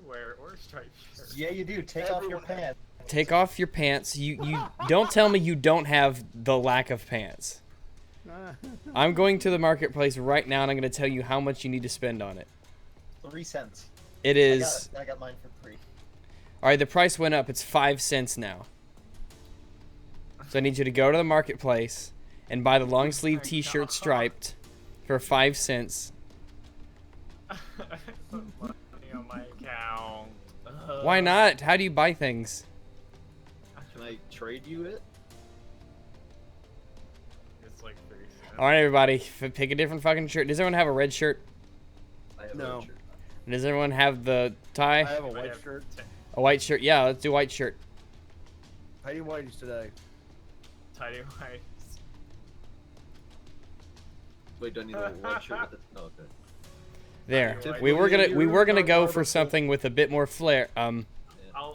wear or striped shirt. Yeah, you do. Take off your pants. Take off your pants. You don't tell me you don't have the lack of pants. I'm going to the marketplace right now, and I'm going to tell you how much you need to spend on it. 3 cents. It is. I got mine for free. All right, the price went up. It's 5 cents now. So I need you to go to the marketplace and buy the long sleeve T-shirt striped for 5 cents. Money on my account. Why not? How do you buy things? Can I trade you it? It's like 3 cents. All right, everybody, pick a different fucking shirt. Does everyone have a red shirt? I have No. a shirt. Does everyone have the tie? I have a I white have shirt. A white shirt? Yeah, let's do white shirt. How do you whiteys today? Tidy whites. Wait, do I need a white shirt with it? No, okay. There. Typically, We were gonna go for something with a bit more flair. I'll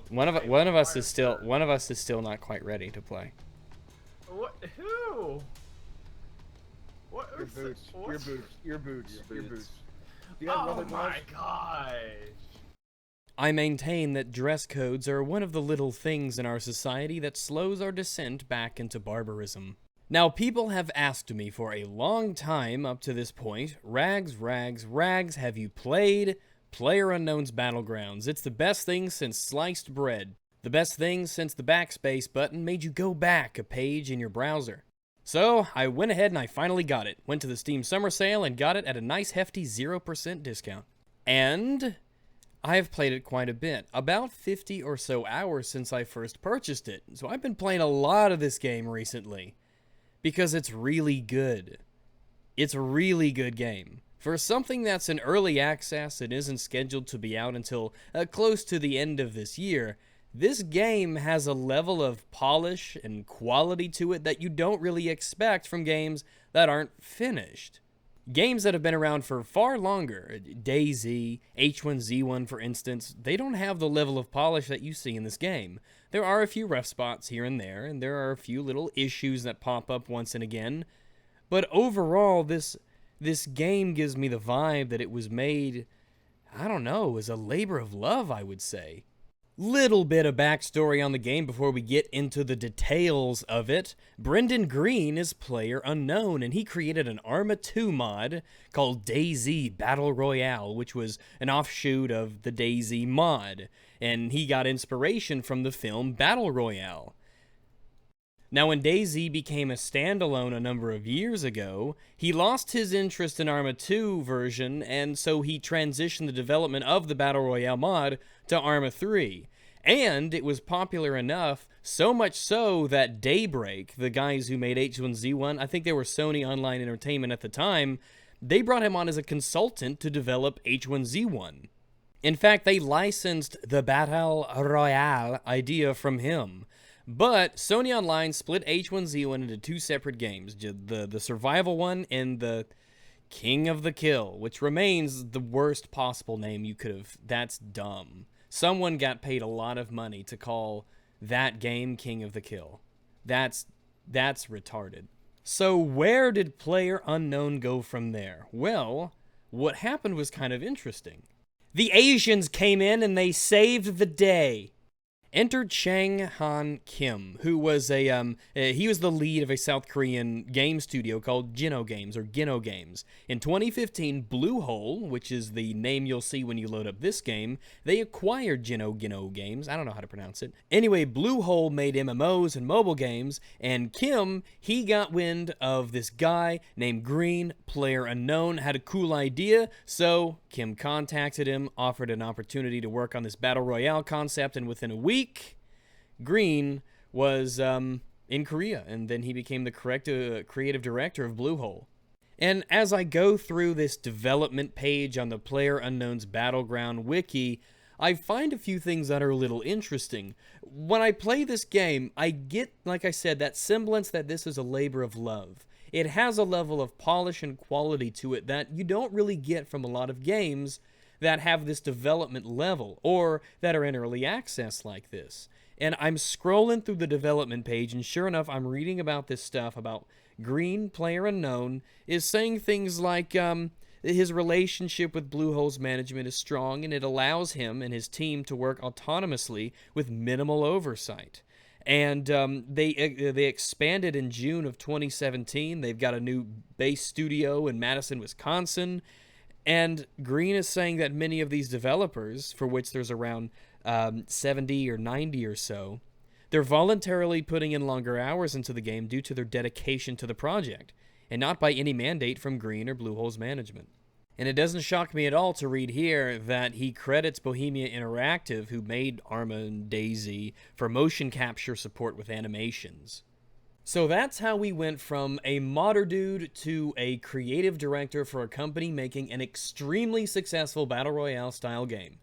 One of type us is still fire not quite ready to play. What? Who? What? Your boots. What? Your boots. Your boots. Your Your boots. boots. Do you have Oh leather gloves? my gosh. I maintain that dress codes are one of the little things in our society that slows our descent back into barbarism. Now, people have asked me for a long time up to this point, Rags, have you played PlayerUnknown's Battlegrounds? It's the best thing since sliced bread. The best thing since the backspace button made you go back a page in your browser. So, I went ahead and I finally got it. Went to the Steam Summer Sale and got it at a nice hefty 0% discount. And I have played it quite a bit. About 50 or so hours since I first purchased it. So I've been playing a lot of this game recently. Because it's really good. It's a really good game. For something that's in early access and isn't scheduled to be out until close to the end of this year, this game has a level of polish and quality to it that you don't really expect from games that aren't finished. Games that have been around for far longer, DayZ, H1Z1 for instance, they don't have the level of polish that you see in this game. There are a few rough spots here and there are a few little issues that pop up once and again, but overall, this game gives me the vibe that it was made, I don't know, as a labor of love, I would say. Little bit of backstory on the game before we get into the details of it. Brendan Green is PlayerUnknown, and he created an Arma 2 mod called DayZ Battle Royale, which was an offshoot of the DayZ mod, and he got inspiration from the film Battle Royale. Now, when DayZ became a standalone a number of years ago, he lost his interest in Arma 2 version, and so he transitioned the development of the Battle Royale mod to Arma 3. And it was popular enough, so much so that Daybreak, the guys who made H1Z1, I think they were Sony Online Entertainment at the time, they brought him on as a consultant to develop H1Z1. In fact, they licensed the Battle Royale idea from him. But Sony Online split H1Z1 into two separate games, the survival one and the King of the Kill, which remains the worst possible name you could have. That's dumb. Someone got paid a lot of money to call that game King of the Kill. That's retarded. So where did PlayerUnknown go from there? Well, what happened was kind of interesting. The Asians came in and they saved the day. Entered Chang Han Kim, who was he was the lead of a South Korean game studio called Gino Games, or Gino Games. In 2015, Bluehole, which is the name you'll see when you load up this game, they acquired Gino Games. I don't know how to pronounce it. Anyway, Bluehole made MMOs and mobile games, and Kim, he got wind of this guy named Green, PlayerUnknown, had a cool idea, so Kim contacted him, offered an opportunity to work on this Battle Royale concept, and within a week, Green was in Korea, and then he became the creative director of Bluehole. And as I go through this development page on the PlayerUnknown's Battleground wiki, I find a few things that are a little interesting. When I play this game, I get, like I said, that semblance that this is a labor of love. It has a level of polish and quality to it that you don't really get from a lot of games that have this development level, or that are in early access like this. And I'm scrolling through the development page, and sure enough, I'm reading about this stuff about Green, PlayerUnknown, is saying things like, His relationship with Bluehole's management is strong, and it allows him and his team to work autonomously with minimal oversight. And they expanded in June of 2017. They've got a new base studio in Madison, Wisconsin. And Green is saying that many of these developers, for which there's around 70 or 90 or so, they're voluntarily putting in longer hours into the game due to their dedication to the project, and not by any mandate from Green or Bluehole's management. And it doesn't shock me at all to read here that he credits Bohemia Interactive, who made Arma and DayZ, for motion capture support with animations. So that's how we went from a modder dude to a creative director for a company making an extremely successful Battle Royale style game.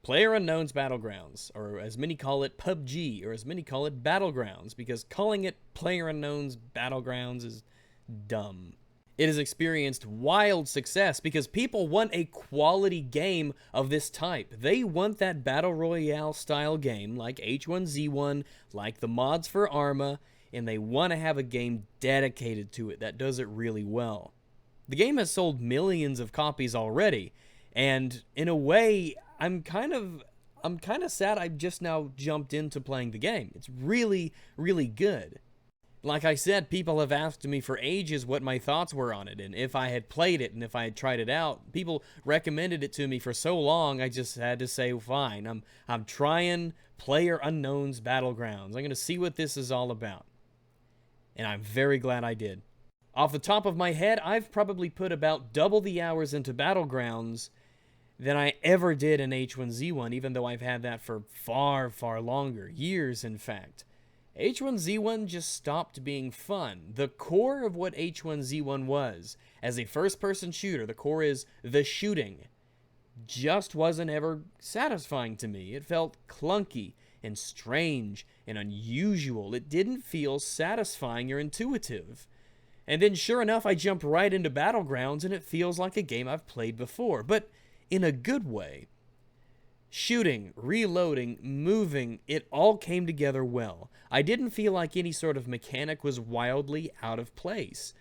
PlayerUnknown's Battlegrounds, or as many call it PUBG, or as many call it Battlegrounds, because calling it PlayerUnknown's Battlegrounds is dumb. It has experienced wild success because people want a quality game of this type. They want that Battle Royale style game like H1Z1, like the mods for Arma, and they want to have a game dedicated to it that does it really well. The game has sold millions of copies already, and in a way, I'm kind of sad I just now jumped into playing the game. It's really, really good. Like I said, people have asked me for ages what my thoughts were on it, and if I had played it, and if I had tried it out. People recommended it to me for so long, I just had to say, fine, I'm trying PlayerUnknown's Battlegrounds. I'm going to see what this is all about. And I'm very glad I did. Off the top of my head, I've probably put about double the hours into Battlegrounds than I ever did in H1Z1, even though I've had that for far, far longer. Years, in fact. H1Z1 just stopped being fun. The core of what H1Z1 was, as a first-person shooter, the core is the shooting, just wasn't ever satisfying to me. It felt clunky and strange and unusual. It didn't feel satisfying or intuitive. And then sure enough, I jump right into Battlegrounds and it feels like a game I've played before, but in a good way. Shooting, reloading, moving, it all came together well. I didn't feel like any sort of mechanic was wildly out of place.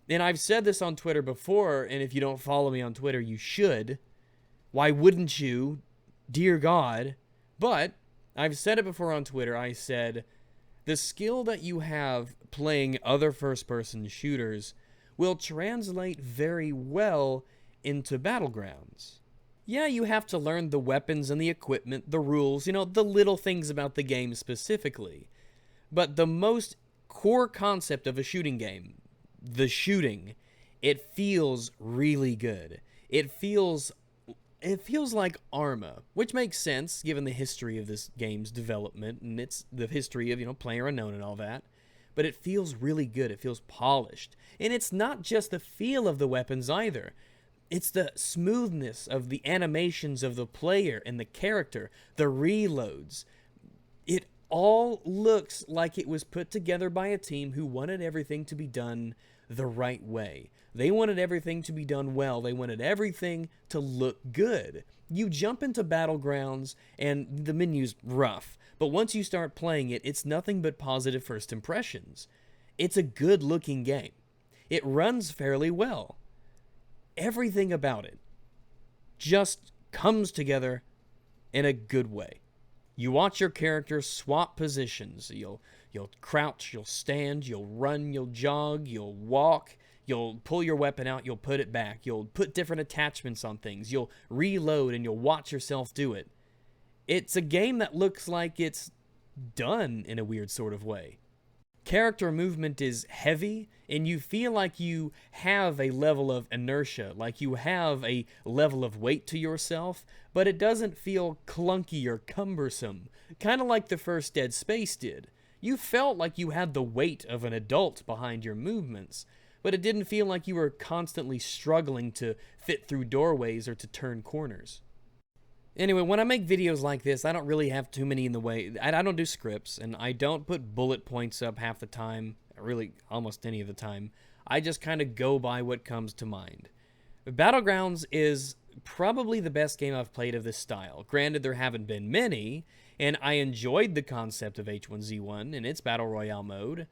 And I've said this on Twitter before, and if you don't follow me on Twitter, you should. Why wouldn't you? Dear God. But I've said it before on Twitter. I said, the skill that you have playing other first-person shooters will translate very well into Battlegrounds. Yeah, you have to learn the weapons and the equipment, the rules, the little things about the game specifically. But the most core concept of a shooting game, the shooting, it feels really good. It feels like Arma, which makes sense given the history of this game's development and the history of, PlayerUnknown and all that. But it feels really good. It feels polished. And it's not just the feel of the weapons either. It's the smoothness of the animations of the player and the character, the reloads. It all looks like it was put together by a team who wanted everything to be done the right way. They wanted everything to be done well. They wanted everything to look good. You jump into Battlegrounds and the menu's rough, but once you start playing it, it's nothing but positive first impressions. It's a good-looking game. It runs fairly well. Everything about it just comes together in a good way. You watch your characters swap positions. You'll crouch, you'll stand, you'll run, you'll jog, you'll walk, you'll pull your weapon out, you'll put it back, you'll put different attachments on things, you'll reload, and you'll watch yourself do it. It's a game that looks like it's done in a weird sort of way. Character movement is heavy, and you feel like you have a level of inertia, like you have a level of weight to yourself, but it doesn't feel clunky or cumbersome, kind of like the first Dead Space did. You felt like you had the weight of an adult behind your movements, but it didn't feel like you were constantly struggling to fit through doorways or to turn corners. Anyway, when I make videos like this, I don't really have too many in the way. I don't do scripts, and I don't put bullet points up half the time, really almost any of the time. I just kind of go by what comes to mind. Battlegrounds is probably the best game I've played of this style. Granted, there haven't been many, and I enjoyed the concept of H1Z1 and its Battle Royale mode,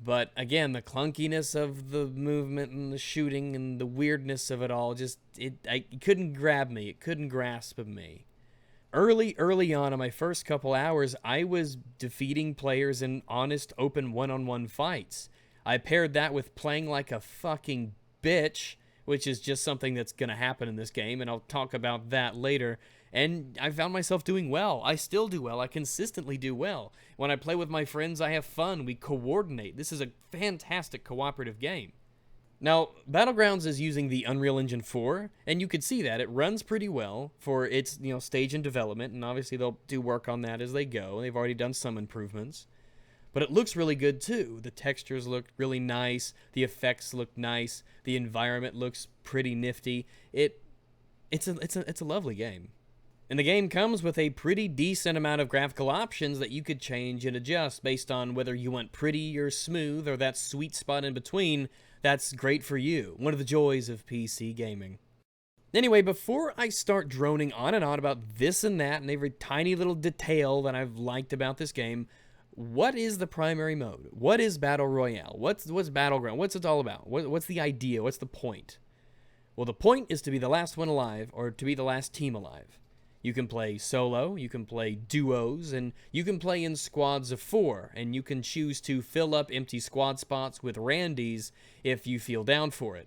But again, the clunkiness of the movement and the shooting and the weirdness of it all, it couldn't grab me. It couldn't grasp me. Early on in my first couple hours, I was defeating players in honest, open one-on-one fights. I paired that with playing like a fucking bitch, which is just something that's going to happen in this game, and I'll talk about that later. And I found myself doing well. I still do well. I consistently do well. When I play with my friends, I have fun. We coordinate. This is a fantastic cooperative game. Now, Battlegrounds is using the Unreal Engine 4, and you could see that. It runs pretty well for its, stage and development, and obviously they'll do work on that as they go. They've already done some improvements. But it looks really good, too. The textures look really nice. The effects look nice. The environment looks pretty nifty. It's a lovely game. And the game comes with a pretty decent amount of graphical options that you could change and adjust based on whether you want pretty or smooth or that sweet spot in between. That's great for you. One of the joys of PC gaming. Anyway, before I start droning on and on about this and that and every tiny little detail that I've liked about this game, what is the primary mode? What is Battle Royale? What's Battleground? What's it all about? What's the idea? What's the point? Well, the point is to be the last one alive or to be the last team alive. You can play solo, you can play duos, and you can play in squads of 4, and you can choose to fill up empty squad spots with randies if you feel down for it.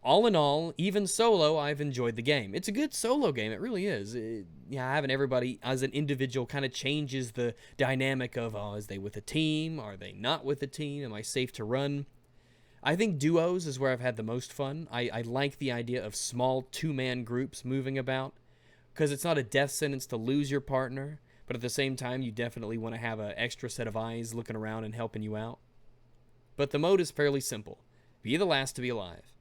All in all, even solo, I've enjoyed the game. It's a good solo game, it really is. Having everybody as an individual kind of changes the dynamic of, is they with a team? Are they not with a team? Am I safe to run? I think duos is where I've had the most fun. I like the idea of small 2-man groups moving about, because it's not a death sentence to lose your partner, but at the same time, you definitely want to have an extra set of eyes looking around and helping you out. But the mode is fairly simple. Be the last to be alive.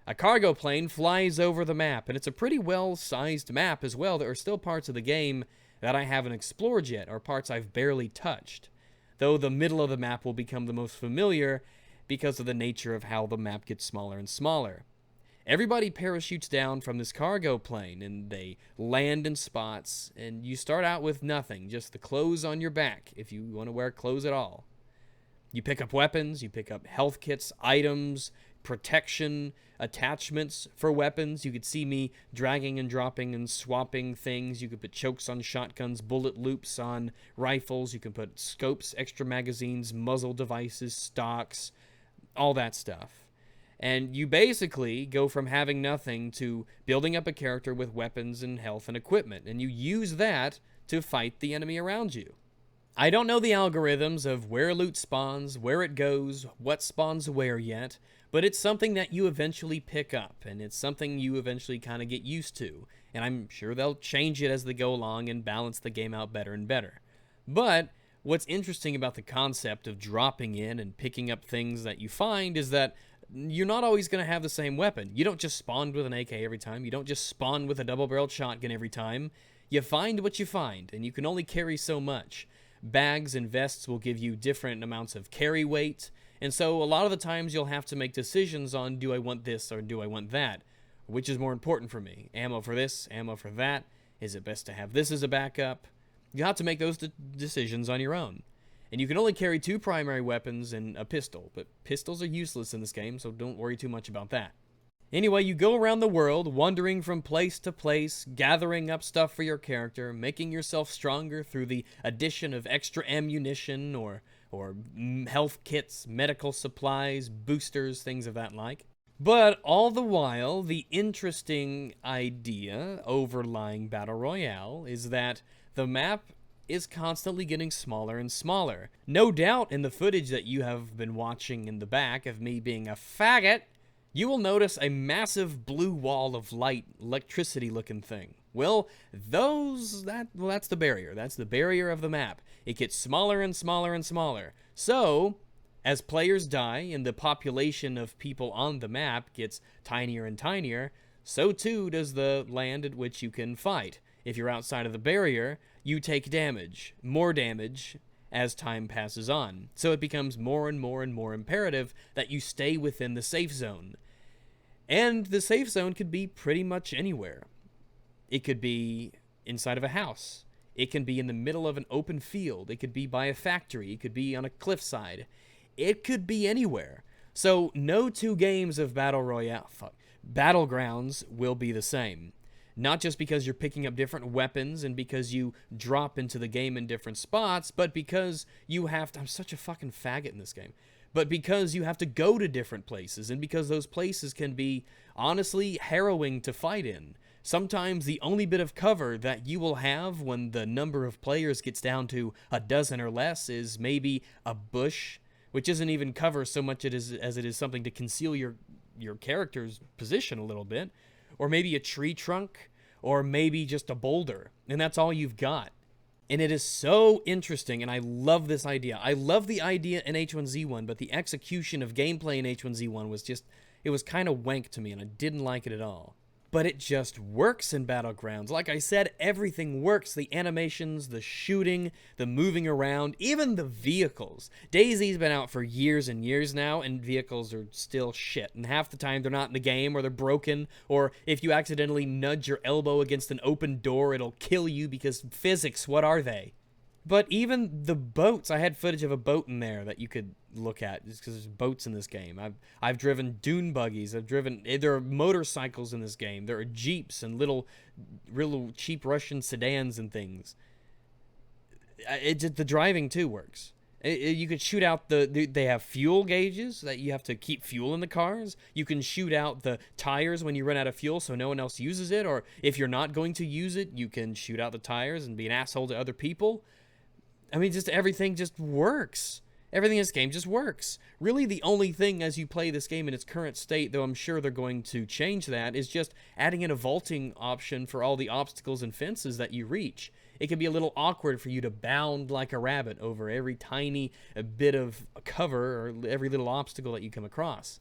A cargo plane flies over the map, and it's a pretty well-sized map as well. There are still parts of the game that I haven't explored yet, or parts I've barely touched, though the middle of the map will become the most familiar because of the nature of how the map gets smaller and smaller. Everybody parachutes down from this cargo plane, and they land in spots, and you start out with nothing, just the clothes on your back, if you want to wear clothes at all. You pick up weapons, you pick up health kits, items, protection, attachments for weapons. You could see me dragging and dropping and swapping things. You could put chokes on shotguns, bullet loops on rifles. You can put scopes, extra magazines, muzzle devices, stocks, all that stuff. And you basically go from having nothing to building up a character with weapons and health and equipment, and you use that to fight the enemy around you. I don't know the algorithms of where loot spawns, where it goes, what spawns where yet, but it's something that you eventually pick up, and it's something you eventually kind of get used to, and I'm sure they'll change it as they go along and balance the game out better and better. But what's interesting about the concept of dropping in and picking up things that you find is that you're not always going to have the same weapon. You don't just spawn with an AK every time. You don't just spawn with a double-barreled shotgun every time. You find what you find, and you can only carry so much. Bags and vests will give you different amounts of carry weight, and so a lot of the times you'll have to make decisions on, do I want this or do I want that? Which is more important for me? Ammo for this, ammo for that? Is it best to have this as a backup? You have to make those decisions on your own. And you can only carry 2 primary weapons and a pistol, but pistols are useless in this game, so don't worry too much about that. Anyway, you go around the world, wandering from place to place, gathering up stuff for your character, making yourself stronger through the addition of extra ammunition or health kits, medical supplies, boosters, things of that like. But all the while, the interesting idea overlying Battle Royale is that the map is constantly getting smaller and smaller. No doubt in the footage that you have been watching in the back of me being a faggot, you will notice a massive blue wall of light, electricity-looking thing. Well, that's the barrier. That's the barrier of the map. It gets smaller and smaller and smaller. So, as players die and the population of people on the map gets tinier and tinier, so too does the land at which you can fight. If you're outside of the barrier, you take damage, more damage, as time passes on. So it becomes more and more and more imperative that you stay within the safe zone. And the safe zone could be pretty much anywhere. It could be inside of a house. It can be in the middle of an open field. It could be by a factory. It could be on a cliffside. it could be anywhere. So no two games of Battlegrounds will be the same. Not just because you're picking up different weapons and because you drop into the game in different spots, but because you have to... I'm such a fucking faggot in this game. But because you have to go to different places, and because those places can be, honestly, harrowing to fight in. Sometimes the only bit of cover that you will have when the number of players gets down to a dozen or less is maybe a bush, which isn't even cover so much as it is something to conceal your character's position a little bit, or maybe a tree trunk, or maybe just a boulder, and that's all you've got. And it is so interesting, and I love this idea. I love the idea in H1Z1, but the execution of gameplay in H1Z1 was just, it was kind of wank to me, and I didn't like it at all. But it just works in Battlegrounds. Like I said, everything works. The animations, the shooting, the moving around, even the vehicles. DayZ's been out for years and years now, and vehicles are still shit. And half the time they're not in the game, or they're broken, or if you accidentally nudge your elbow against an open door, it'll kill you because physics, what are they? But even the boats, I had footage of a boat in there that you could look at, just because there's boats in this game. I've driven dune buggies. There are motorcycles in this game. There are jeeps and little cheap Russian sedans and things. The driving too works. You could shoot out they have fuel gauges that you have to keep fuel in the cars. You can shoot out the tires when you run out of fuel so no one else uses it, or if you're not going to use it, you can shoot out the tires and be an asshole to other people. I mean, just everything just works. Everything in this game just works. Really, the only thing as you play this game in its current state, though I'm sure they're going to change that, is just adding in a vaulting option for all the obstacles and fences that you reach. It can be a little awkward for you to bound like a rabbit over every tiny bit of cover or every little obstacle that you come across.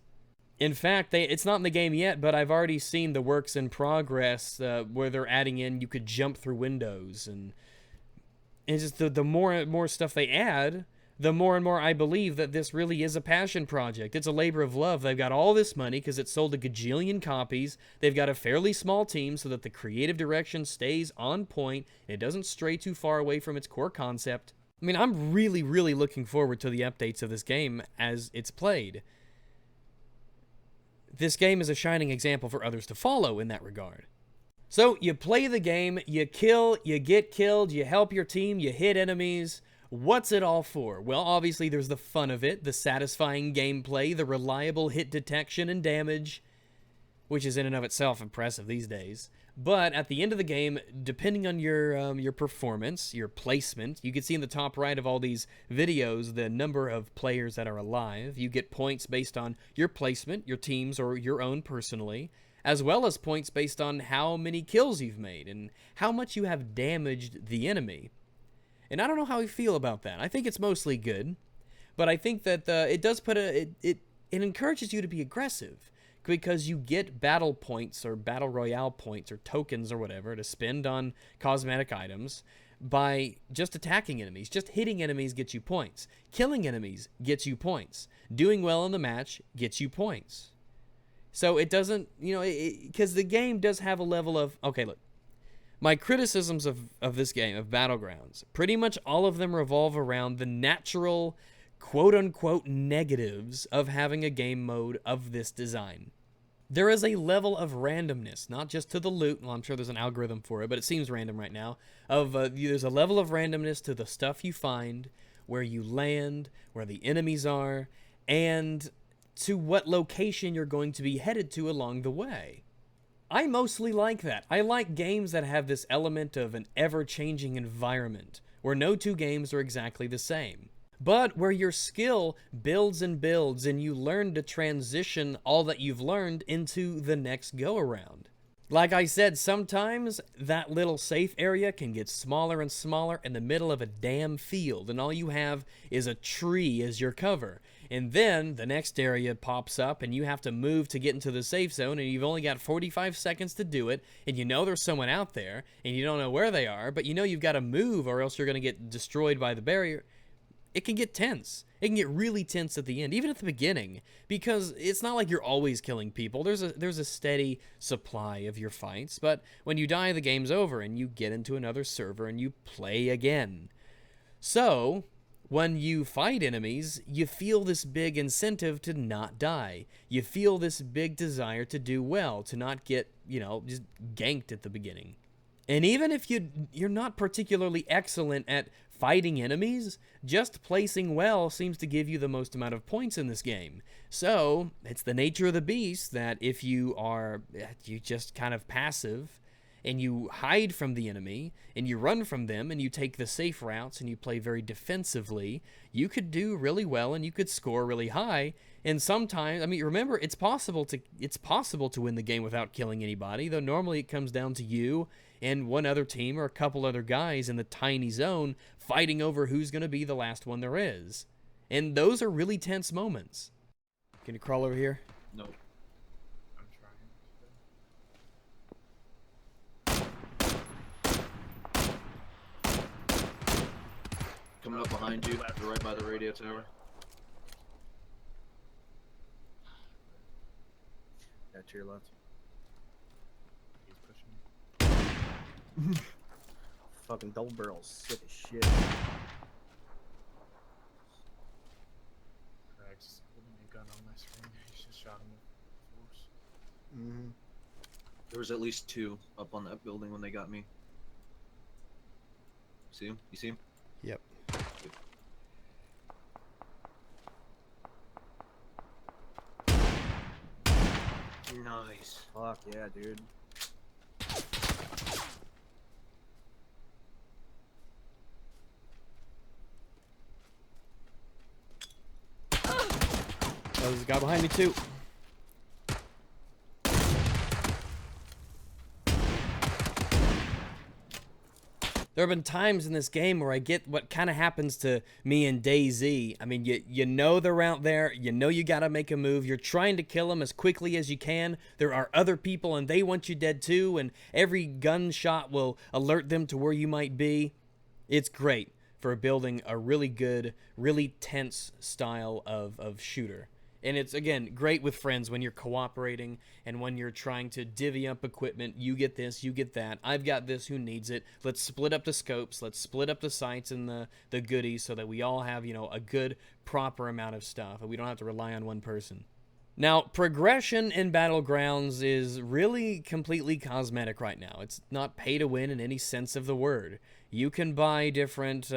In fact, it's not in the game yet, but I've already seen the works in progress where they're adding in you could jump through windows, and it's just the more and more stuff they add, the more and more I believe that this really is a passion project. It's a labor of love. They've got all this money because it sold a gajillion copies. They've got a fairly small team so that the creative direction stays on point and it doesn't stray too far away from its core concept. I mean, I'm really, really looking forward to the updates of this game as it's played. This game is a shining example for others to follow in that regard. So, you play the game, you kill, you get killed, you help your team, you hit enemies. What's it all for? Well, obviously there's the fun of it, the satisfying gameplay, the reliable hit detection and damage, which is in and of itself impressive these days. But at the end of the game, depending on your performance, your placement, you can see in the top right of all these videos the number of players that are alive. You get points based on your placement, your team's, or your own personally, as well as points based on how many kills you've made and how much you have damaged the enemy. And I don't know how you feel about that. I think it's mostly good, but I think that it does put it encourages you to be aggressive because you get battle points or Battle Royale points or tokens or whatever to spend on cosmetic items by just attacking enemies. Just hitting enemies gets you points. Killing enemies gets you points. Doing well in the match gets you points. So it doesn't, because the game does have a level of, okay, look, my criticisms of this game, of Battlegrounds, pretty much all of them revolve around the natural, quote-unquote, negatives of having a game mode of this design. There is a level of randomness, not just to the loot, well, I'm sure there's an algorithm for it, but it seems random right now, there's a level of randomness to the stuff you find, where you land, where the enemies are, and to what location you're going to be headed to along the way. I mostly like that. I like games that have this element of an ever-changing environment, where no two games are exactly the same, but where your skill builds and builds and you learn to transition all that you've learned into the next go-around. Like I said, sometimes that little safe area can get smaller and smaller in the middle of a damn field, and all you have is a tree as your cover. And then the next area pops up and you have to move to get into the safe zone, and you've only got 45 seconds to do it, and you know there's someone out there, and you don't know where they are, but you know you've got to move or else you're going to get destroyed by the barrier. It can get tense. It can get really tense at the end, even at the beginning, because it's not like you're always killing people. There's a steady supply of your fights, but when you die, the game's over, and you get into another server and you play again. So When you fight enemies, you feel this big incentive to not die. You feel this big desire to do well, to not get, you know, just ganked at the beginning. And even if you're not particularly excellent at fighting enemies, just placing well seems to give you the most amount of points in this game. So, it's the nature of the beast that if you just kind of passive, and you hide from the enemy, and you run from them, and you take the safe routes, and you play very defensively, you could do really well, and you could score really high. And sometimes, I mean, remember, it's possible to win the game without killing anybody, though normally it comes down to you and one other team or a couple other guys in the tiny zone fighting over who's going to be the last one there is. And those are really tense moments. Can you crawl over here? Nope. I'm trying. Coming up behind you, you're right by the radio tower. Yeah, to your left. He's pushing me. Fucking double barrel, sick as shit. Craig's putting a gun on my screen. He's just shot him with force. Mm-hmm. There was at least 2 up on that building when they got me. See him? You see him? Yep. Nice. Fuck yeah, dude. Oh, there's a guy behind me too. There have been times in this game where I get what kind of happens to me and DayZ. I mean, you know they're out there. You know you got to make a move. You're trying to kill them as quickly as you can. There are other people and they want you dead too, and every gunshot will alert them to where you might be. It's great for building a really good, really tense style of shooter. And it's, again, great with friends when you're cooperating and when you're trying to divvy up equipment. You get this, you get that. I've got this, who needs it? Let's split up the scopes. Let's split up the sights and the goodies so that we all have, you know, a good, proper amount of stuff. And we don't have to rely on one person. Now, progression in Battlegrounds is really completely cosmetic right now. It's not pay to win in any sense of the word. You can buy different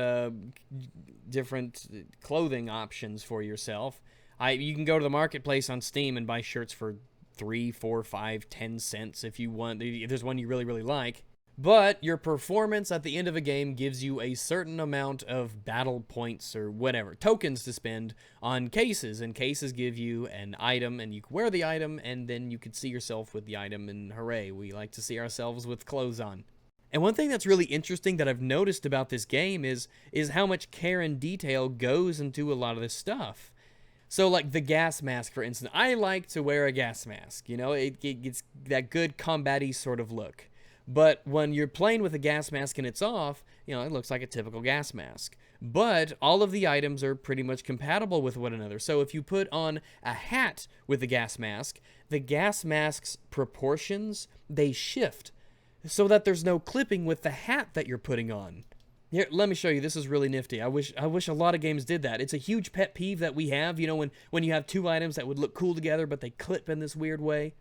clothing options for yourself. You can go to the marketplace on Steam and buy shirts for 3, 4, 5, 10 cents if you want. If there's one you really, really like. But your performance at the end of a game gives you a certain amount of battle points or whatever, tokens to spend on cases. And cases give you an item, and you can wear the item, and then you can see yourself with the item, and hooray, we like to see ourselves with clothes on. And one thing that's really interesting that I've noticed about this game is how much care and detail goes into a lot of this stuff. So, like the gas mask, for instance, I like to wear a gas mask. You know, it gets that good combat-y sort of look. But when you're playing with a gas mask and it's off, you know, it looks like a typical gas mask. But all of the items are pretty much compatible with one another. So if you put on a hat with the gas mask's proportions, they shift so that there's no clipping with the hat that you're putting on. Here, let me show you. This is really nifty. I wish a lot of games did that. It's a huge pet peeve that we have, you know, when you have two items that would look cool together, but they clip in this weird way.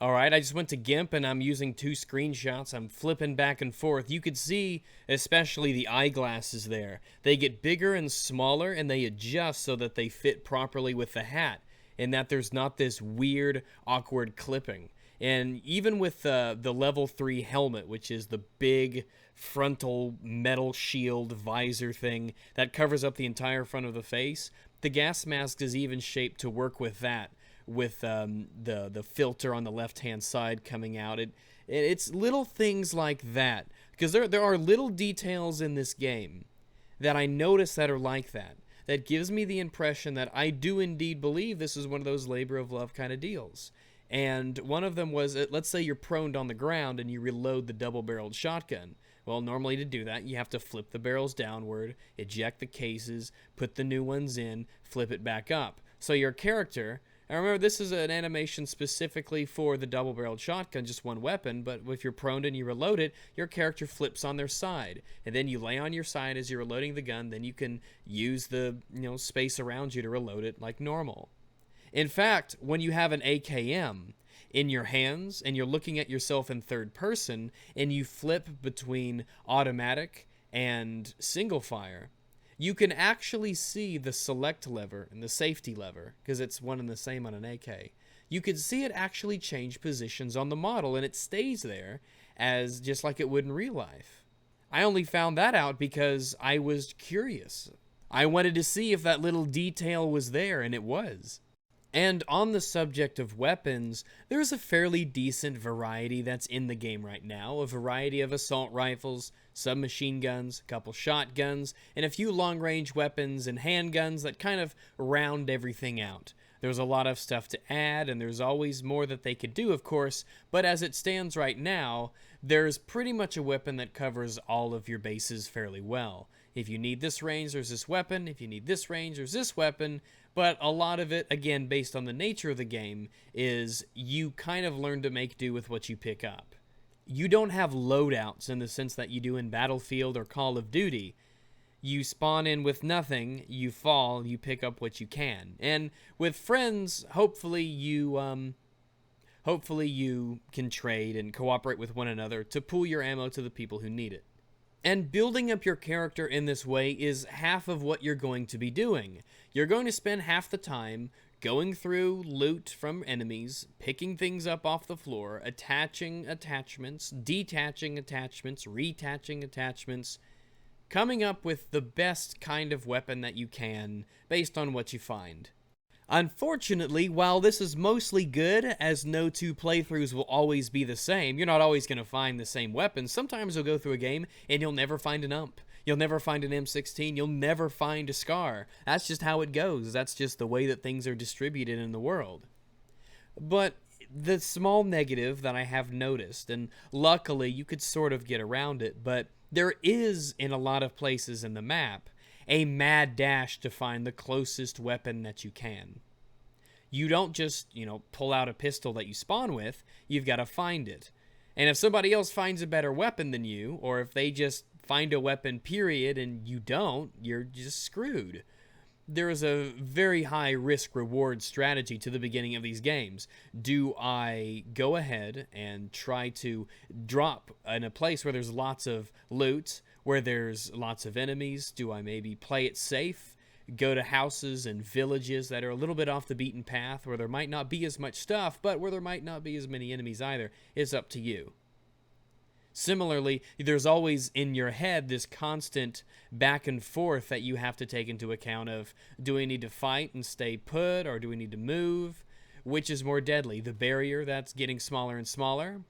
Alright, I just went to GIMP and I'm using 2 screenshots. I'm flipping back and forth. You could see, especially the eyeglasses there. They get bigger and smaller and they adjust so that they fit properly with the hat, and that there's not this weird, awkward clipping. And even with the level 3 helmet, which is the big frontal metal shield visor thing that covers up the entire front of the face, the gas mask is even shaped to work with that, with the filter on the left-hand side coming out. It's little things like that, because there are little details in this game that I notice that are like that. That gives me the impression that I do indeed believe this is one of those labor of love kind of deals. And one of them was, let's say you're proned on the ground and you reload the double-barreled shotgun. Well, normally to do that, you have to flip the barrels downward, eject the cases, put the new ones in, flip it back up. So your character, And remember, this is an animation specifically for the double-barreled shotgun, just one weapon, but if you're prone and you reload it, your character flips on their side. And then you lay on your side as you're reloading the gun, then you can use the, space around you to reload it like normal. In fact, when you have an AKM in your hands and you're looking at yourself in third person and you flip between automatic and single fire, you can actually see the select lever and the safety lever, because it's one and the same on an AK. You can see it actually change positions on the model, and it stays there as just like it would in real life. I only found that out because I was curious. I wanted to see if that little detail was there, and it was. And on the subject of weapons, there's a fairly decent variety that's in the game right now. A variety of assault rifles, submachine guns, a couple shotguns, and a few long-range weapons and handguns that kind of round everything out. There's a lot of stuff to add, and there's always more that they could do, of course, but as it stands right now, there's pretty much a weapon that covers all of your bases fairly well. If you need this range, there's this weapon. If you need this range, there's this weapon. But a lot of it, again, based on the nature of the game, is you kind of learn to make do with what you pick up. You don't have loadouts in the sense that you do in Battlefield or Call of Duty. You spawn in with nothing, you fall, you pick up what you can. And with friends, hopefully you can trade and cooperate with one another to pool your ammo to the people who need it. And building up your character in this way is half of what you're going to be doing. You're going to spend half the time going through loot from enemies, picking things up off the floor, attaching attachments, detaching attachments, retaching attachments, coming up with the best kind of weapon that you can based on what you find. Unfortunately, while this is mostly good, as no two playthroughs will always be the same, you're not always going to find the same weapons. Sometimes you'll go through a game and you'll never find an UMP. You'll never find an M16. You'll never find a SCAR. That's just how it goes. That's just the way that things are distributed in the world. But the small negative that I have noticed, and luckily you could sort of get around it, but there is, in a lot of places in the map, a mad dash to find the closest weapon that you can. You don't just, pull out a pistol that you spawn with, you've got to find it. And if somebody else finds a better weapon than you, or if they just find a weapon period and you don't, you're just screwed. There is a very high risk-reward strategy to the beginning of these games. Do I go ahead and try to drop in a place where there's lots of loot, where there's lots of enemies? Do I maybe play it safe, go to houses and villages that are a little bit off the beaten path, where there might not be as much stuff, but where there might not be as many enemies either? It's up to you. Similarly, there's always in your head this constant back and forth that you have to take into account of, do we need to fight and stay put, or do we need to move? Which is more deadly, the barrier that's getting smaller and smaller,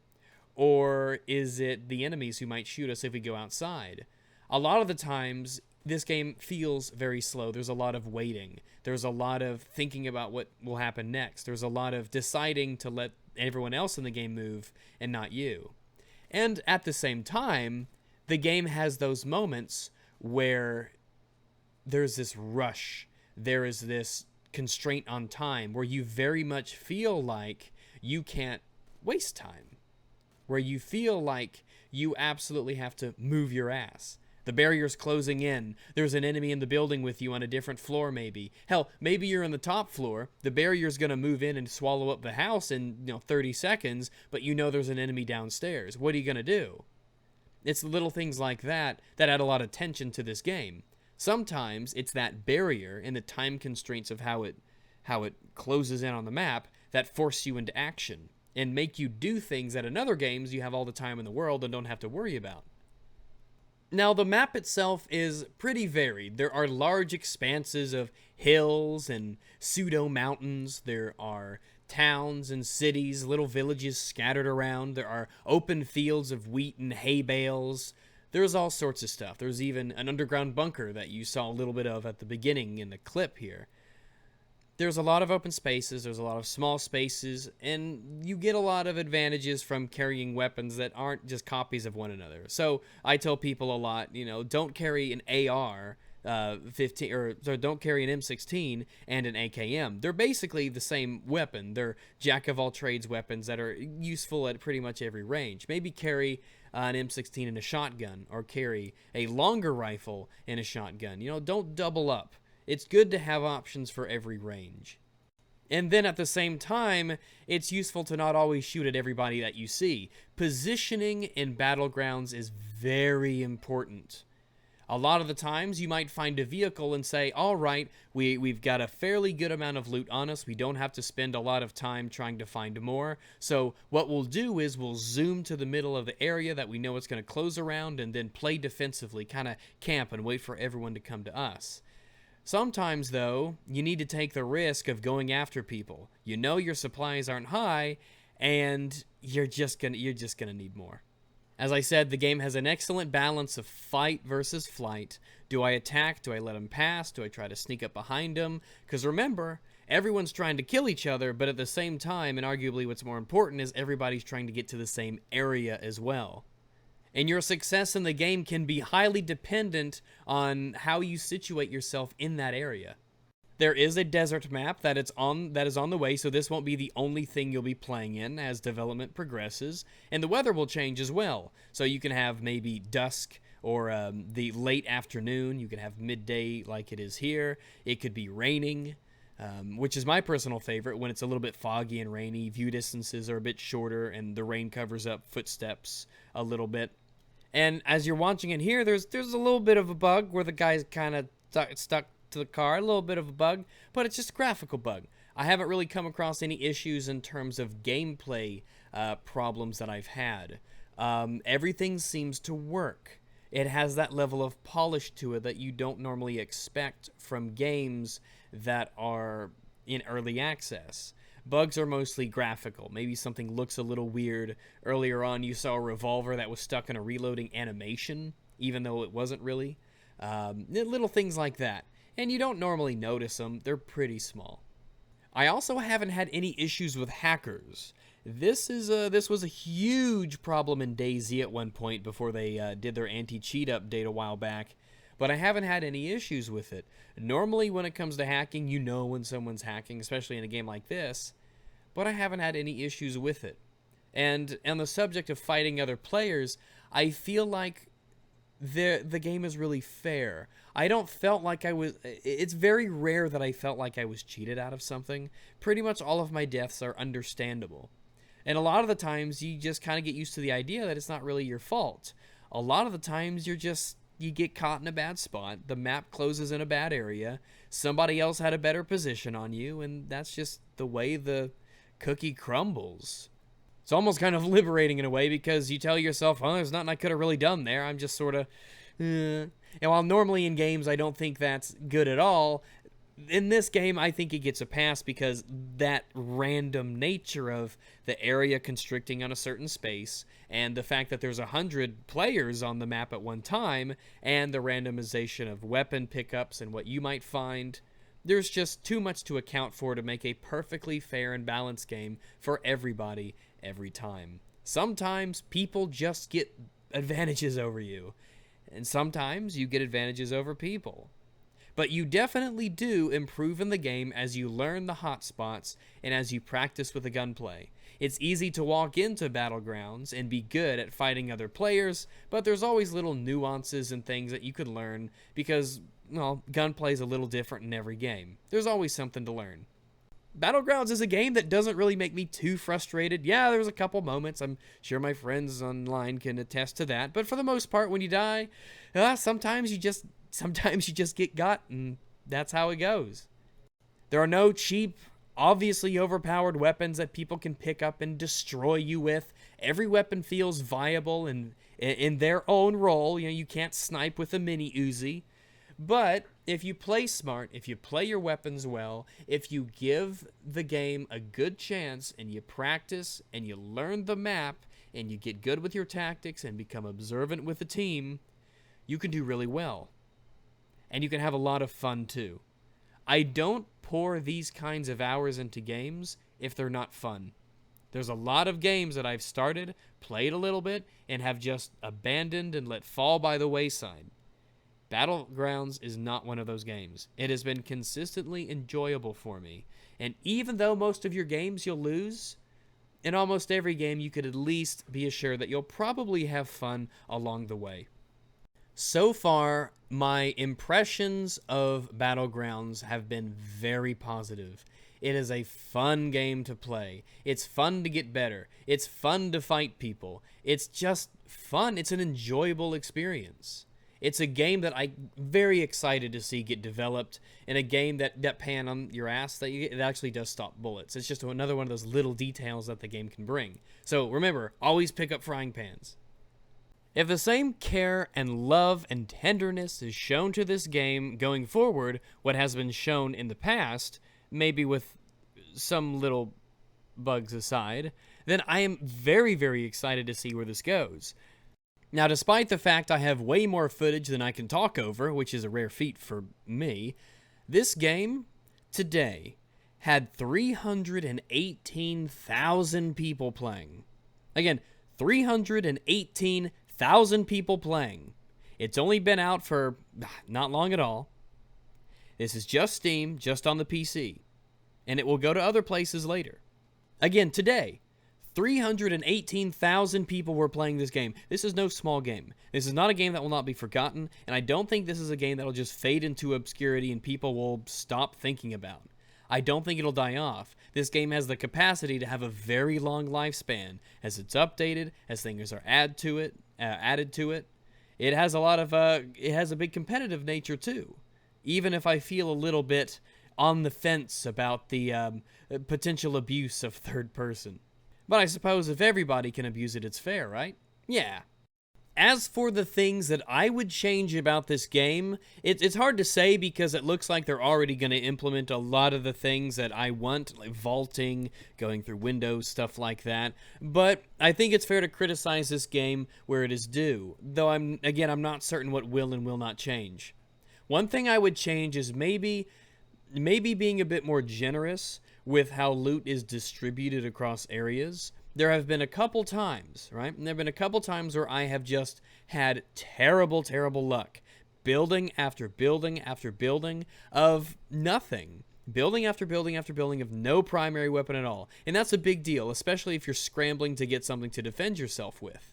or is it the enemies who might shoot us if we go outside? A lot of the times, this game feels very slow. There's a lot of waiting. There's a lot of thinking about what will happen next. There's a lot of deciding to let everyone else in the game move and not you. And at the same time, the game has those moments where there's this rush. There is this constraint on time where you very much feel like you can't waste time. Where you feel like you absolutely have to move your ass. The barrier's closing in. There's an enemy in the building with you on a different floor maybe. Hell, maybe you're on the top floor. The barrier's going to move in and swallow up the house in 30 seconds, but you know there's an enemy downstairs. What are you going to do? It's little things like that that add a lot of tension to this game. Sometimes it's that barrier and the time constraints of how it closes in on the map that force you into action and make you do things that in other games you have all the time in the world and don't have to worry about. Now, the map itself is pretty varied. There are large expanses of hills and pseudo-mountains. There are towns and cities, little villages scattered around. There are open fields of wheat and hay bales. There's all sorts of stuff. There's even an underground bunker that you saw a little bit of at the beginning in the clip here. There's a lot of open spaces, there's a lot of small spaces, and you get a lot of advantages from carrying weapons that aren't just copies of one another. So I tell people a lot, don't carry an AR 15 or so don't carry an M16 and an AKM. They're basically the same weapon. They're jack of all trades weapons that are useful at pretty much every range. Maybe carry an M16 and a shotgun, or carry a longer rifle and a shotgun. You know, don't double up. It's good to have options for every range. And then at the same time, it's useful to not always shoot at everybody that you see. Positioning in Battlegrounds is very important. A lot of the times, you might find a vehicle and say, all right, we've got a fairly good amount of loot on us. We don't have to spend a lot of time trying to find more. So what we'll do is we'll zoom to the middle of the area that we know it's going to close around, and then play defensively, kind of camp and wait for everyone to come to us. Sometimes, though, you need to take the risk of going after people. You know your supplies aren't high, and you're just gonna need more. As I said, the game has an excellent balance of fight versus flight. Do I attack? Do I let them pass? Do I try to sneak up behind them? Because remember, everyone's trying to kill each other, but at the same time, and arguably what's more important, is everybody's trying to get to the same area as well. And your success in the game can be highly dependent on how you situate yourself in that area. There is a desert map that is on the way, so this won't be the only thing you'll be playing in as development progresses. And the weather will change as well. So you can have maybe dusk or the late afternoon. You can have midday like it is here. It could be raining, which is my personal favorite when it's a little bit foggy and rainy. View distances are a bit shorter and the rain covers up footsteps a little bit. And as you're watching in here, there's a little bit of a bug where the guy's kind of stuck to the car, a little bit of a bug, but it's just a graphical bug. I haven't really come across any issues in terms of gameplay problems that I've had. Everything seems to work. It has that level of polish to it that you don't normally expect from games that are in early access. Bugs are mostly graphical. Maybe something looks a little weird. Earlier on, you saw a revolver that was stuck in a reloading animation, even though it wasn't really. Little things like that. And you don't normally notice them. They're pretty small. I also haven't had any issues with hackers. This was a huge problem in DayZ at one point before they did their anti-cheat update a while back. But I haven't had any issues with it. Normally when it comes to hacking, you know when someone's hacking, especially in a game like this. But I haven't had any issues with it. And on the subject of fighting other players, I feel like the game is really fair. I don't felt like I was... It's very rare that I felt like I was cheated out of something. Pretty much all of my deaths are understandable. And a lot of the times, you just kind of get used to the idea that it's not really your fault. A lot of the times, you get caught in a bad spot, the map closes in a bad area, somebody else had a better position on you, and that's just the way the cookie crumbles. It's almost kind of liberating in a way, because you tell yourself, oh, there's nothing I could have really done there, I'm just sort of, And while normally in games I don't think that's good at all, in this game I think it gets a pass because that random nature of the area constricting on a certain space, and the fact that there's 100 players on the map at one time, and the randomization of weapon pickups and what you might find, there's just too much to account for to make a perfectly fair and balanced game for everybody every time. Sometimes people just get advantages over you, and sometimes you get advantages over people. But you definitely do improve in the game as you learn the hotspots and as you practice with the gunplay. It's easy to walk into Battlegrounds and be good at fighting other players, but there's always little nuances and things that you could learn because, well, gunplay is a little different in every game. There's always something to learn. Battlegrounds is a game that doesn't really make me too frustrated. Yeah, there's a couple moments. I'm sure my friends online can attest to that. But for the most part, when you die, sometimes you just get got, and that's how it goes. There are no cheap, obviously overpowered weapons that people can pick up and destroy you with. Every weapon feels viable and in their own role. You know, you can't snipe with a mini Uzi. But if you play smart, if you play your weapons well, if you give the game a good chance and you practice and you learn the map and you get good with your tactics and become observant with the team, you can do really well. And you can have a lot of fun too. I don't pour these kinds of hours into games if they're not fun. There's a lot of games that I've started, played a little bit, and have just abandoned and let fall by the wayside. Battlegrounds is not one of those games. It has been consistently enjoyable for me. And even though most of your games you'll lose, in almost every game you could at least be assured that you'll probably have fun along the way. So far, my impressions of Battlegrounds have been very positive. It is a fun game to play. It's fun to get better. It's fun to fight people. It's just fun. It's an enjoyable experience. It's a game that I'm very excited to see get developed, and a game that pan on your ass, that it actually does stop bullets. It's just another one of those little details that the game can bring. So remember, always pick up frying pans. If the same care and love and tenderness is shown to this game going forward, what has been shown in the past, maybe with some little bugs aside, then I am very, very excited to see where this goes. Now, despite the fact I have way more footage than I can talk over, which is a rare feat for me, this game, today, had 318,000 people playing. Again, 318,000 people playing. It's only been out for not long at all. This is just Steam, just on the PC. And it will go to other places later. Again, today, 318,000 people were playing this game. This is no small game. This is not a game that will not be forgotten, and I don't think this is a game that will just fade into obscurity and people will stop thinking about. I don't think it'll die off. This game has the capacity to have a very long lifespan as it's updated, as things are added to it. It has a lot of it has a big competitive nature too. Even if I feel a little bit on the fence about the potential abuse of third person. But I suppose if everybody can abuse it, it's fair, right? Yeah. As for the things that I would change about this game, it's hard to say because it looks like they're already going to implement a lot of the things that I want, like vaulting, going through windows, stuff like that. But I think it's fair to criticize this game where it is due, though I'm not certain what will and will not change. One thing I would change is maybe being a bit more generous with how loot is distributed across areas. There have been a couple times, right? And there have been a couple times where I have just had terrible, terrible luck. Building after building after building of nothing. Building after building after building of no primary weapon at all. And that's a big deal, especially if you're scrambling to get something to defend yourself with.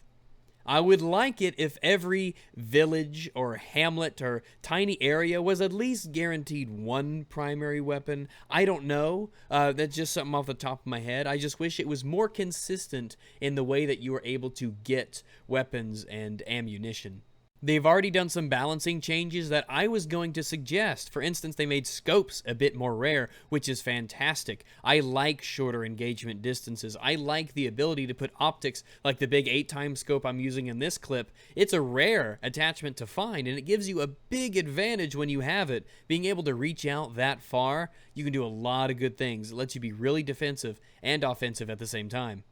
I would like it if every village or hamlet or tiny area was at least guaranteed one primary weapon. I don't know. That's just something off the top of my head. I just wish it was more consistent in the way that you were able to get weapons and ammunition. They've already done some balancing changes that I was going to suggest. For instance, they made scopes a bit more rare, which is fantastic. I like shorter engagement distances. I like the ability to put optics like the big 8x scope I'm using in this clip. It's a rare attachment to find, and it gives you a big advantage when you have it. Being able to reach out that far, you can do a lot of good things. It lets you be really defensive and offensive at the same time.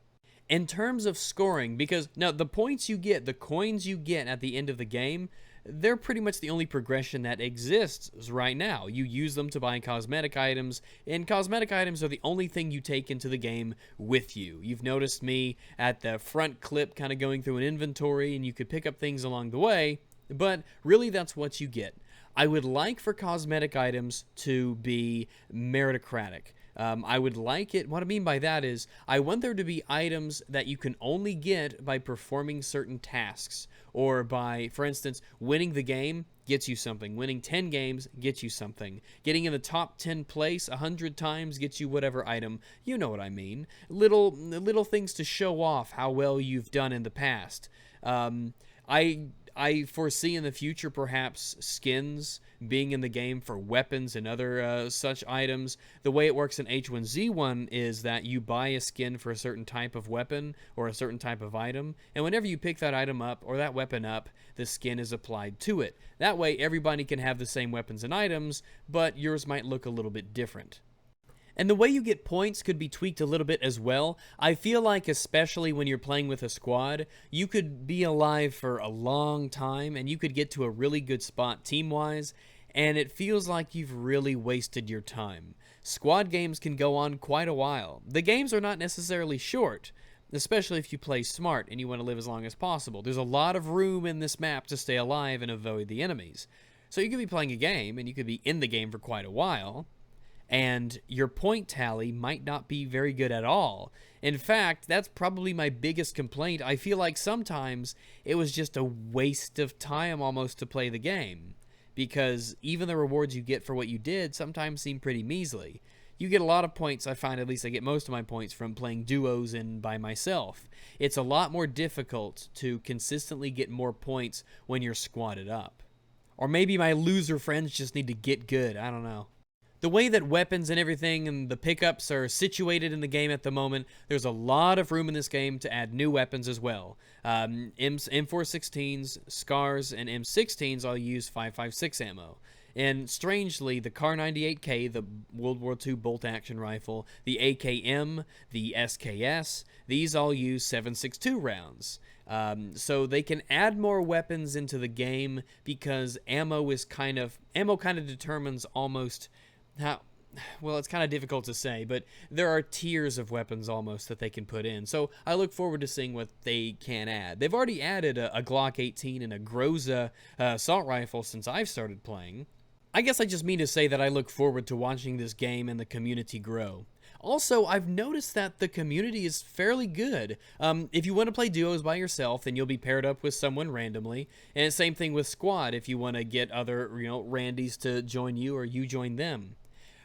In terms of scoring, because now the points you get, the coins you get at the end of the game, they're pretty much the only progression that exists right now. You use them to buy cosmetic items, and cosmetic items are the only thing you take into the game with you. You've noticed me at the front clip kind of going through an inventory, and you could pick up things along the way, but really that's what you get. I would like for cosmetic items to be meritocratic. I would like it, what I mean by that is, I want there to be items that you can only get by performing certain tasks, or by, for instance, winning the game gets you something, winning 10 games gets you something, getting in the top 10 place 100 times gets you whatever item, you know what I mean, little things to show off how well you've done in the past. I foresee in the future perhaps skins being in the game for weapons and other such items. The way it works in H1Z1 is that you buy a skin for a certain type of weapon or a certain type of item, and whenever you pick that item up or that weapon up, the skin is applied to it. That way everybody can have the same weapons and items, but yours might look a little bit different. And the way you get points could be tweaked a little bit as well. I feel like especially when you're playing with a squad, you could be alive for a long time and you could get to a really good spot team-wise, and it feels like you've really wasted your time. Squad games can go on quite a while. The games are not necessarily short, especially if you play smart and you want to live as long as possible. There's a lot of room in this map to stay alive and avoid the enemies. So you could be playing a game, and you could be in the game for quite a while, and your point tally might not be very good at all. In fact, that's probably my biggest complaint. I feel like sometimes it was just a waste of time almost to play the game, because even the rewards you get for what you did sometimes seem pretty measly. You get a lot of points, I find, at least I get most of my points from playing duos and by myself. It's a lot more difficult to consistently get more points when you're squatted up. Or maybe my loser friends just need to get good, I don't know. The way that weapons and everything and the pickups are situated in the game at the moment, there's a lot of room in this game to add new weapons as well. M416s, SCARs, and M16s all use 5.56 ammo. And strangely, the Kar 98K, the World War II bolt-action rifle, the AKM, the SKS, these all use 7.62 rounds. So they can add more weapons into the game because ammo kind of determines almost how, well, it's kind of difficult to say, but there are tiers of weapons almost that they can put in. So I look forward to seeing what they can add. They've already added a Glock 18 and a Groza assault rifle since I've started playing. I guess I just mean to say that I look forward to watching this game and the community grow. Also, I've noticed that the community is fairly good. If you want to play duos by yourself, then you'll be paired up with someone randomly. And same thing with squad, if you want to get other, randies to join you or you join them.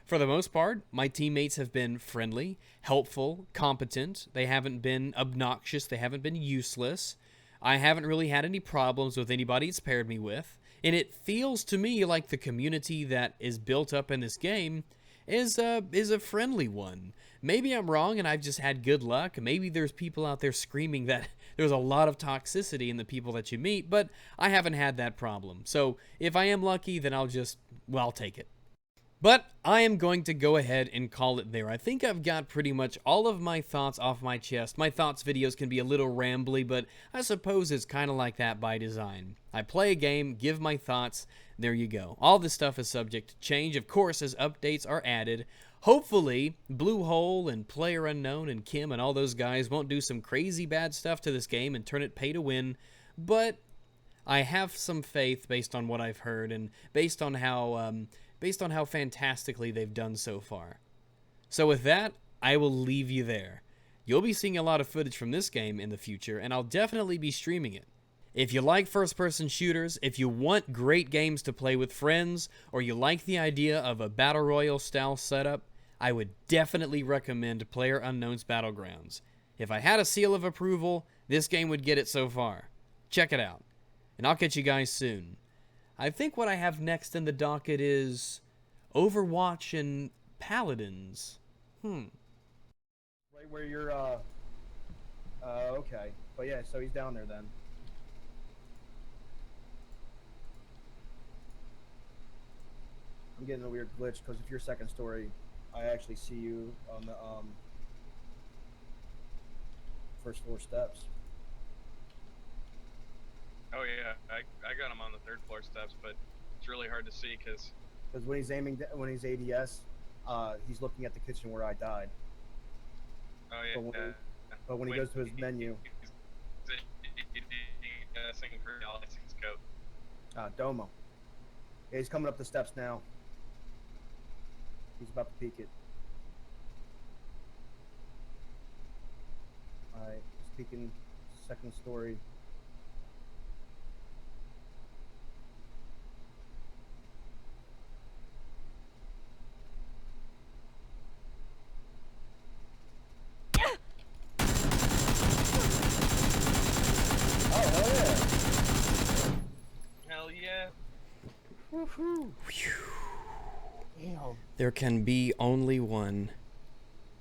For the most part, my teammates have been friendly, helpful, competent. They haven't been obnoxious. They haven't been useless. I haven't really had any problems with anybody it's paired me with. And it feels to me like the community that is built up in this game is a friendly one. Maybe I'm wrong and I've just had good luck. Maybe there's people out there screaming that there's a lot of toxicity in the people that you meet, but I haven't had that problem. So if I am lucky, then I'll take it. But I am going to go ahead and call it there. I think I've got pretty much all of my thoughts off my chest. My thoughts videos can be a little rambly, but I suppose it's kind of like that by design. I play a game, give my thoughts, there you go. All this stuff is subject to change, of course, as updates are added. Hopefully, Bluehole and PlayerUnknown and Kim and all those guys won't do some crazy bad stuff to this game and turn it pay to win, but I have some faith based on what I've heard and based on how fantastically they've done so far. So with that, I will leave you there. You'll be seeing a lot of footage from this game in the future, and I'll definitely be streaming it. If you like first-person shooters, if you want great games to play with friends, or you like the idea of a Battle Royale style setup, I would definitely recommend PlayerUnknown's Battlegrounds. If I had a seal of approval, this game would get it so far. Check it out. And I'll catch you guys soon. I think what I have next in the docket is Overwatch and Paladins. Right where you're, okay. But yeah, so he's down there then. I'm getting a weird glitch because if you're second story, I actually see you on the, first 4 steps. Oh yeah, I got him on the 3rd floor steps, but it's really hard to see because when he's aiming, when he's ADS, he's looking at the kitchen where I died. oh yeah. But when he goes to his menu, singing for Alex's code. Domo. Yeah, he's coming up the steps now. He's about to peek it. Alright, he's peeking 2nd story. Hell yeah. Woohoo! Damn. There can be only one.